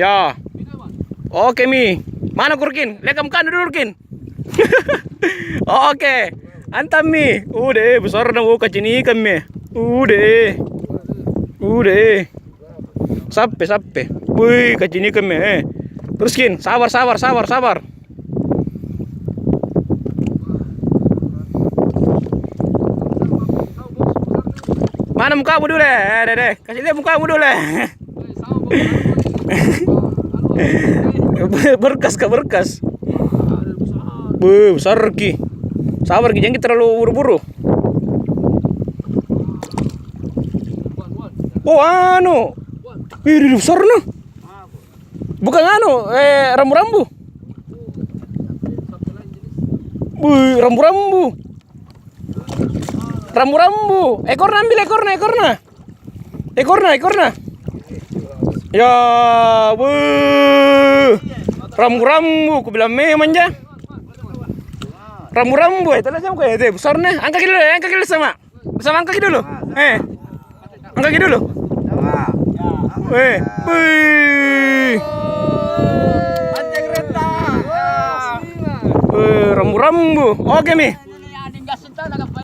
Ya. Oke Mi. Mana Kurkin? Lekam kan dulu Kurkin. Oke. Antam Mi. Udah besar na kacin ikan Mi. Udah. Sampai. Wih, kacin ikan Mi. Teruskin. Sabar. Mana mukamu dulu deh. Kasih lihat mukamu dulu deh. Berkas. Besar Ki. Sabar Ki, jangan terlalu buru-buru. Oh, anu. Ih, besar no. Bukan anu, rambu-rambu. Wih, rambu-rambu. Ekorna ambil ekorna. Ya, wuh. Rambu-rambu, aku bilang memang ya. Rambu-rambu, itu lah sama kayak besar nih. Angkat dulu sama angkat dulu. Angkat dulu. Wih. Rambu-rambu. Oke, Mi.